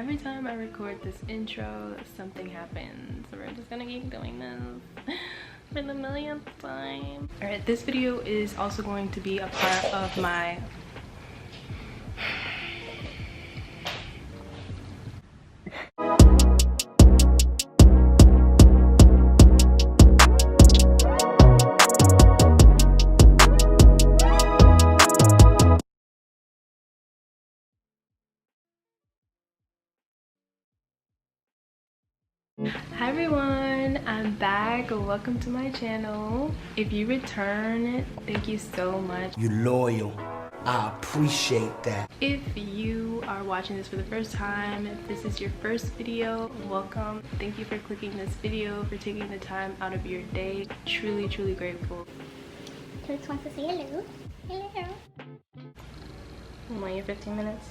Every time I record this intro, something happens. So we're just gonna keep doing this for the millionth time. Alright, this video is also going to be a part of my Hi everyone, I'm back. Welcome to my channel. If you return, thank you so much. You're loyal. I appreciate that. If you are watching this for the first time, if this is your first video, welcome. Thank you for clicking this video, for taking the time out of your day. Truly grateful. Just wants to say hello. Hello. Want your 15 minutes?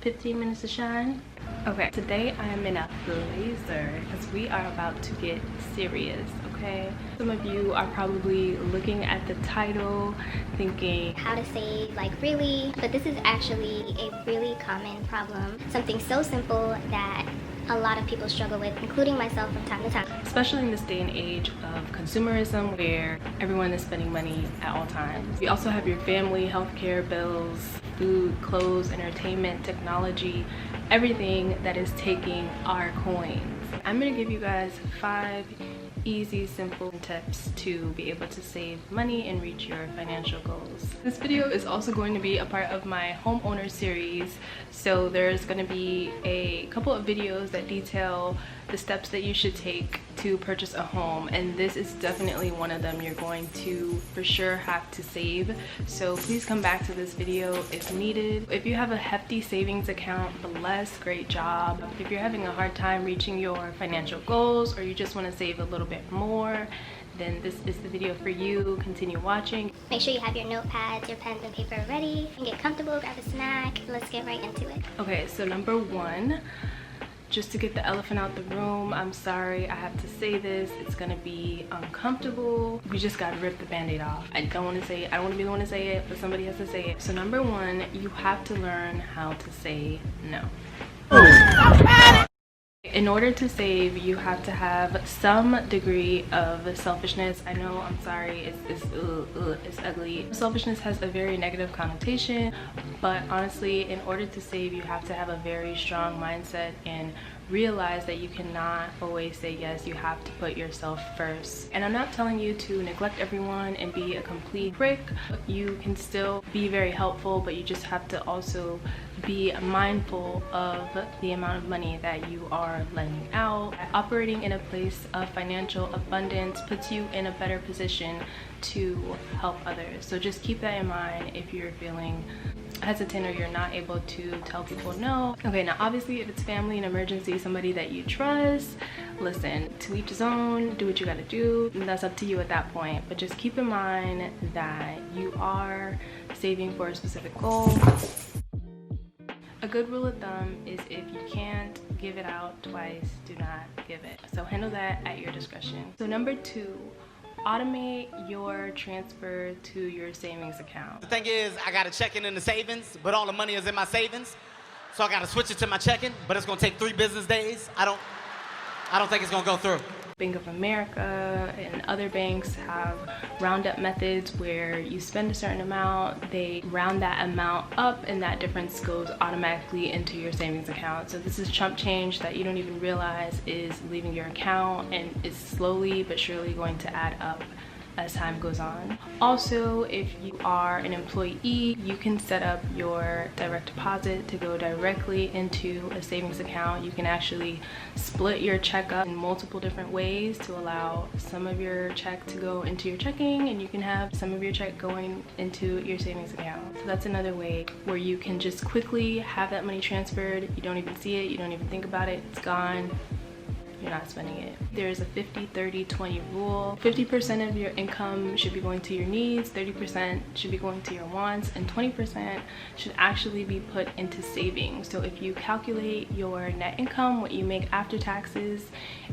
15 minutes to shine? Okay, today I am in a blazer because we are about to get serious, okay? Some of you are probably looking at the title thinking, How to save, like really? But this is actually a really common problem. Something so simple that a lot of people struggle with, including myself from time to time. especially in this day and age of consumerism where everyone is spending money at all times. You also have your family, healthcare bills, food, clothes, entertainment, technology, everything that is taking our coins. I'm gonna give you guys 5 easy, simple tips to be able to save money and reach your financial goals. This video is also going to be a part of my homeowner series, so there's going to be a couple of videos that detail the steps that you should take to purchase a home, and this is definitely one of them. You're going to for sure have to save, so please come back to this video if needed. If you have a hefty savings account, bless, great job. If you're having a hard time reaching your financial goals, or you just want to save a little bit more, then this is the video for you. Continue watching. Make sure you have your notepads, your pens and paper ready, and get comfortable, grab a snack. Let's get right into it. Okay, so number 1, just to get the elephant out the room, I'm sorry I have to say this, it's gonna be uncomfortable. We just gotta rip the band-aid off. I don't want to say it, I don't want to be the one to say it, but somebody has to say it. So number 1, you have to learn how to say no. In order to save, you have to have some degree of selfishness. I know, I'm sorry, it's ugly. Selfishness has a very negative connotation, but honestly, in order to save, you have to have a very strong mindset and realize that you cannot always say yes. You have to put yourself first. And I'm not telling you to neglect everyone and be a complete prick. You can still be very helpful, but you just have to also be mindful of the amount of money that you are lending out. Operating in a place of financial abundance puts you in a better position to help others. So just keep that in mind if you're feeling hesitant or you're not able to tell people no. Okay, now obviously if it's family and emergency, somebody that you trust, listen, to each his own, do what you gotta do, and that's up to you at that point. But just keep in mind that you are saving for a specific goal. A good rule of thumb is if you can't give it out twice, do not give it. So handle that at your discretion. So number 2, automate your transfer to your savings account. The thing is, I got a checking in the savings, but all the money is in my savings. So I got to switch it to my checking, but it's going to take 3 business days. I don't think it's going to go through. Bank of America and other banks have roundup methods where you spend a certain amount, they round that amount up, and that difference goes automatically into your savings account. So this is chump change that you don't even realize is leaving your account, and is slowly but surely going to add up as time goes on. Also, if you are an employee, you can set up your direct deposit to go directly into a savings account. You can actually split your check up in multiple different ways to allow some of your check to go into your checking, and you can have some of your check going into your savings account. So that's another way where you can just quickly have that money transferred. You don't even see it, you don't even think about it, it's gone. you're not spending it. There's a 50-30-20 rule. 50% of your income should be going to your needs, 30% should be going to your wants, and 20% should actually be put into savings. So if you calculate your net income, what you make after taxes,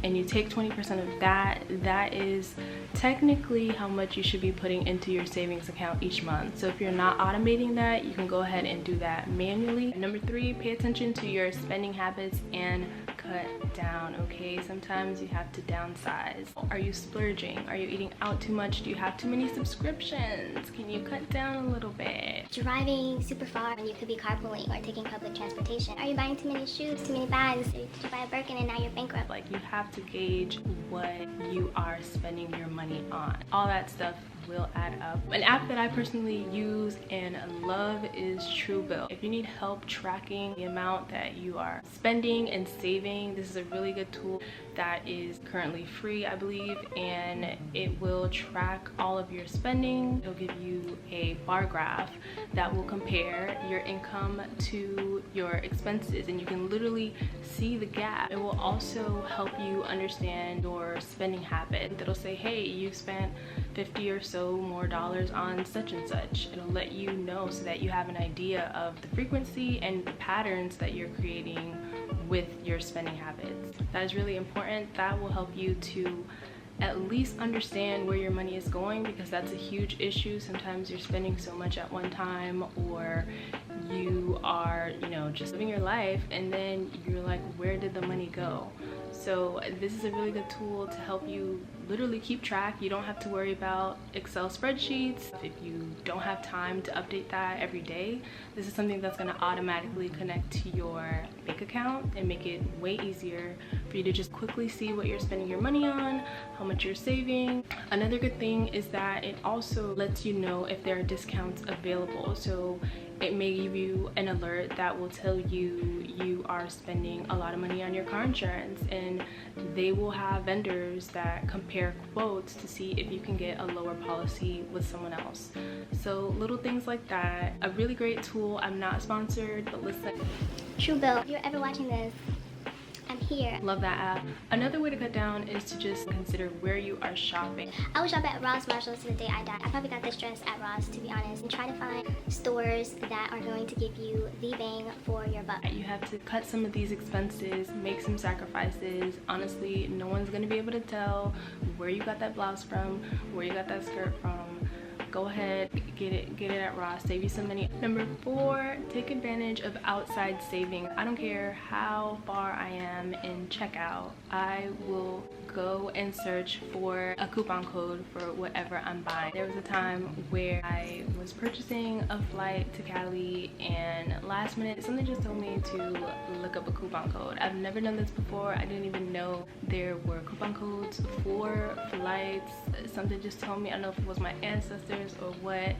and you take 20% of that, that is technically how much you should be putting into your savings account each month. So if you're not automating that, you can go ahead and do that manually. Number 3, pay attention to your spending habits and cut down, okay? Sometimes you have to downsize. Are you splurging? Are you eating out too much? Do you have too many subscriptions? Can you cut down a little bit? Driving super far when you could be carpooling or taking public transportation. Are you buying too many shoes, too many bags? Did you buy a Birkin and now you're bankrupt? Like, you have to gauge what you are spending your money on. All that stuff will add up. An app that I personally use and love is TrueBill. If you need help tracking the amount that you are spending and saving, this is a really good tool that is currently free, I believe, and it will track all of your spending. It'll give you a bar graph that will compare your income to your expenses, and you can literally see the gap. It will also help you understand your spending habit. It'll say, hey, you've spent 50 or so more dollars on such and such. It'll let you know so that you have an idea of the frequency and the patterns that you're creating with your spending habits. That is really important. That will help you to at least understand where your money is going, because that's a huge issue. Sometimes you're spending so much at one time, or you are, just living your life, and then you're like, where did the money go? So this is a really good tool to help you literally keep track. You don't have to worry about Excel spreadsheets. If you don't have time to update that every day, this is something that's going to automatically connect to your bank account and make it way easier for you to just quickly see what you're spending your money on, how much you're saving. Another good thing is that it also lets you know if there are discounts available. So it may give you an alert that will tell you you are spending a lot of money on your car insurance, and they will have vendors that compare quotes to see if you can get a lower policy with someone else. So little things like that. A really great tool. I'm not sponsored, but listen. TrueBill, if you're ever watching this, I'm here. Love that app. Another way to cut down is to just consider where you are shopping. I would shop at Ross Marshalls to the day I die. I probably got this dress at Ross, to be honest, and try to find stores that are going to give you the bang for your buck. You have to cut some of these expenses, make some sacrifices. Honestly, no one's gonna be able to tell where you got that blouse from, where you got that skirt from. Go ahead, get it at Ross, save you some money. Number 4, take advantage of outside savings. I don't care how far I am in checkout, I will go and search for a coupon code for whatever I'm buying. There was a time where I was purchasing a flight to Cali, and last minute something just told me to look up a coupon code. I've never done this before. I didn't even know there were coupon codes for flights. Something just told me. I don't know if it was my ancestors or what,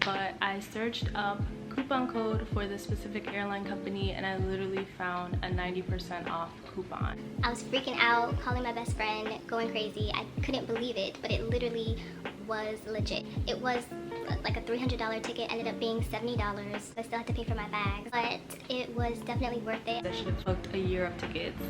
but I searched up coupon code for this specific airline company, and I literally found a 90% off coupon. I was freaking out, calling my best friend, going crazy. I couldn't believe it, but it literally was legit. It was like a $300 ticket, ended up being $70. I still had to pay for my bags, but it was definitely worth it. I should have booked a year of tickets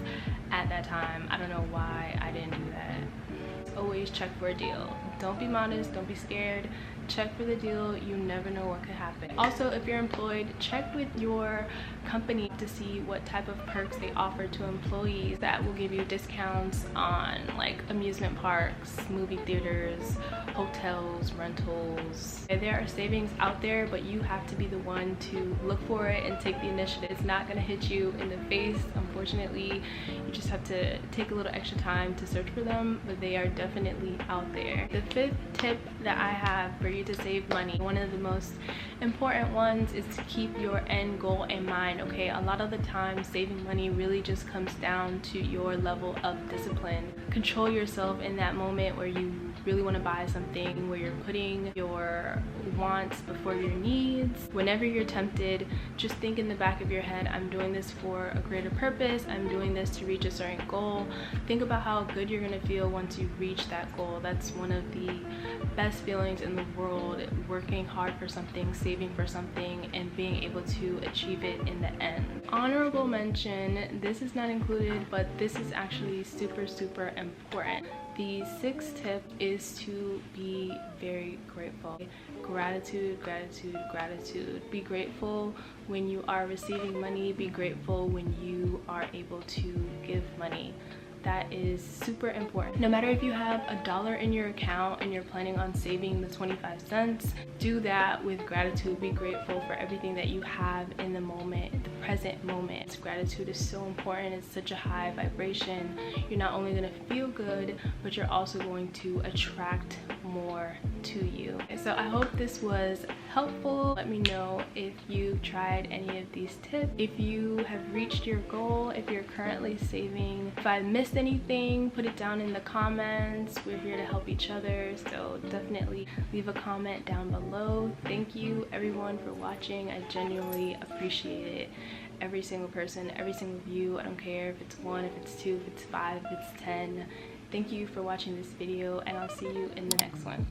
at that time. I don't know why I didn't do that. Always check for a deal. Don't be modest, don't be scared. Check for the deal. You never know what could happen. Also, if you're employed, check with your company to see what type of perks they offer to employees that will give you discounts on like amusement parks, movie theaters, hotels, rentals. There are savings out there, but you have to be the one to look for it and take the initiative. It's not going to hit you in the face, unfortunately. You just have to take a little extra time to search for them, but they are definitely out there. The 5th tip that I have for you to save money, one of the most important ones, is to keep your end goal in mind. Okay, a lot of the time saving money really just comes down to your level of discipline. Control yourself in that moment where you really want to buy something, where you're putting your wants before your needs. Whenever you're tempted, just think in the back of your head, I'm doing this for a greater purpose, I'm doing this to reach a certain goal. Think about how good you're going to feel once you reach reach that goal. That's one of the best feelings in the world, working hard for something, saving for something, and being able to achieve it in the end. Honorable mention, this is not included, but this is actually super important. The sixth tip is to be very grateful. Gratitude, gratitude, gratitude. Be grateful when you are receiving money. Be grateful when you are able to give money. That is super important. No matter if you have $1 in your account and you're planning on saving the 25 cents, do that with gratitude. Be grateful for everything that you have in the moment, the present moment. Gratitude is so important. It's such a high vibration. You're not only going to feel good, but you're also going to attract more to you. So I hope this was helpful. Let me know if you tried any of these tips, if you have reached your goal, if you're currently saving. If I missed anything, put it down in the comments. We're here to help each other, so definitely leave a comment down below. Thank you everyone for watching. I genuinely appreciate it. Every single person, every single view. I don't care if it's 1, if it's 2, if it's 5, if it's 10. Thank you for watching this video, and I'll see you in the next one.